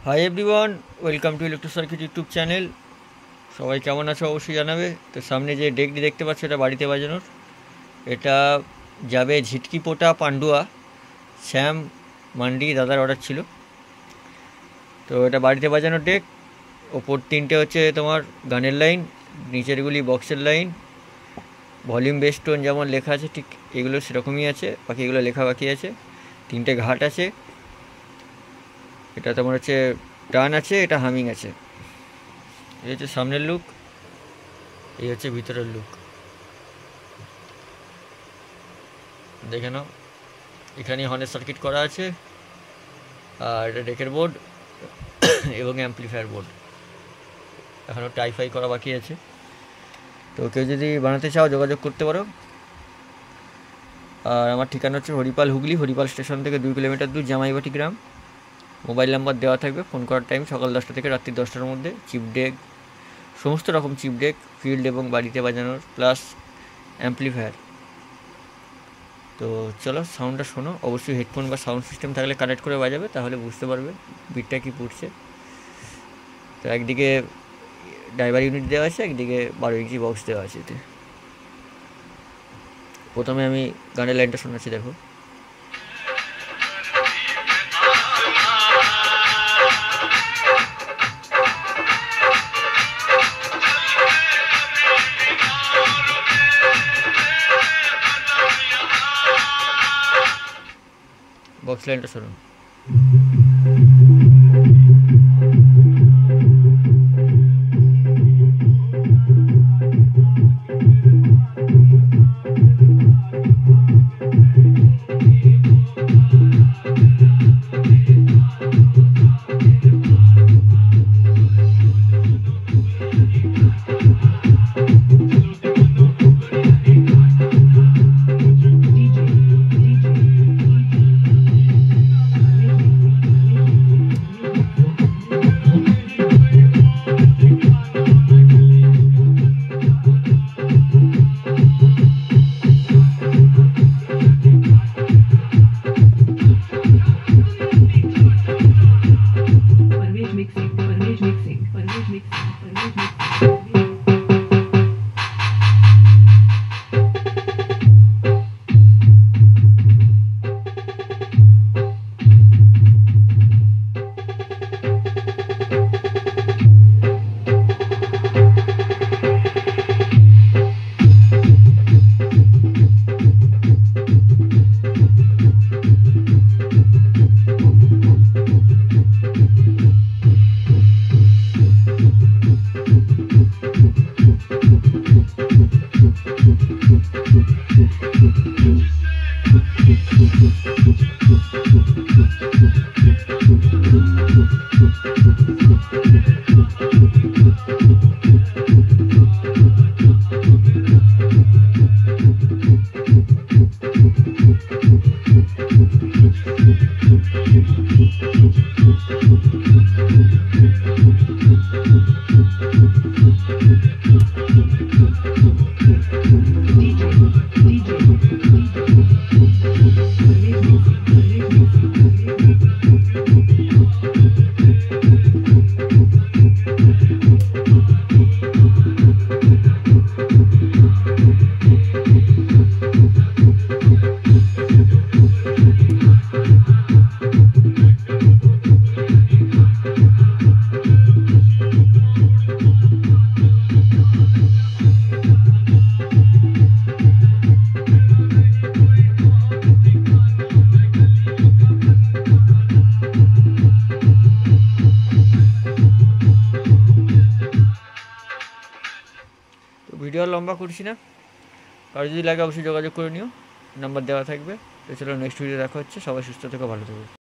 Hi everyone, welcome to electro circuit YouTube channel. সবাই কেমন আছো অবশ্যই জানাবে। তো সামনে যে ডেকটি দেখতে পাচ্ছ এটা বাড়িতে বাজানোর, এটা যাবে ঝিটকিপোটা পান্ডুয়া, শ্যাম মান্ডি দাদার অর্ডার ছিল। তো এটা বাড়িতে বাজানোর ডেক। ওপর তিনটে হচ্ছে তোমার গানের লাইন, নিচেরগুলি বক্সের লাইন, ভলিউম বেস টোন যেমন লেখা আছে ঠিক এগুলো সেরকমই আছে, বাকি এগুলো লেখা বাকি আছে। তিনটে ঘাট আছে, এটা তোমার হচ্ছে টান আছে, এটা হামিং আছে। এই হচ্ছে সামনের লুক, এই হচ্ছে ভিতরের লুক, দেখে নাও। এখানে হর্নের সার্কিট করা আছে, আর এটা ডেকের বোর্ড এবং অ্যাম্পলিফায়ার বোর্ড। এখনও টাইফাই করা বাকি আছে। তো কেউ যদি বানাতে চাও যোগাযোগ করতে পারো। আর আমার ঠিকানা হচ্ছে হরিপাল, হুগলি। হরিপাল স্টেশন থেকে 2 কিলোমিটার দূর, জামাইবাটি গ্রাম। মোবাইল নাম্বার দেওয়া থাকবে, ফোন করার টাইম সকাল 10টা থেকে রাত্রি 10টার মধ্যে। চিপ ডেক, সমস্ত রকম চিপ ডেক, ফিল্ড এবং বাড়িতে বাজানোর, প্লাস অ্যাম্পলিফায়ার। তো চলো সাউন্ডটা শোনো। অবশ্যই হেডফোন বা সাউন্ড সিস্টেম থাকলে কানেক্ট করে বাজাবে, তাহলে বুঝতে পারবে বিটটা কী পড়ছে। তো একদিকে ড্রাইভার ইউনিট দেওয়া আছে, একদিকে 12 ইঞ্চি বক্স দেওয়া আছে। এতে প্রথমে আমি গানের লাইনটা শোনাচ্ছি, দেখো। বক্স লাইনটা শোনো। ভিডিও লম্বা করছি না, আর যদি লাগে অবশ্যই যোগাযোগ করে নিও, নাম্বার দেওয়া থাকবে। তো চলো নেক্সট ভিডিও দেখা হচ্ছে। সবাই সুস্থ থেকো, ভালো থেকো।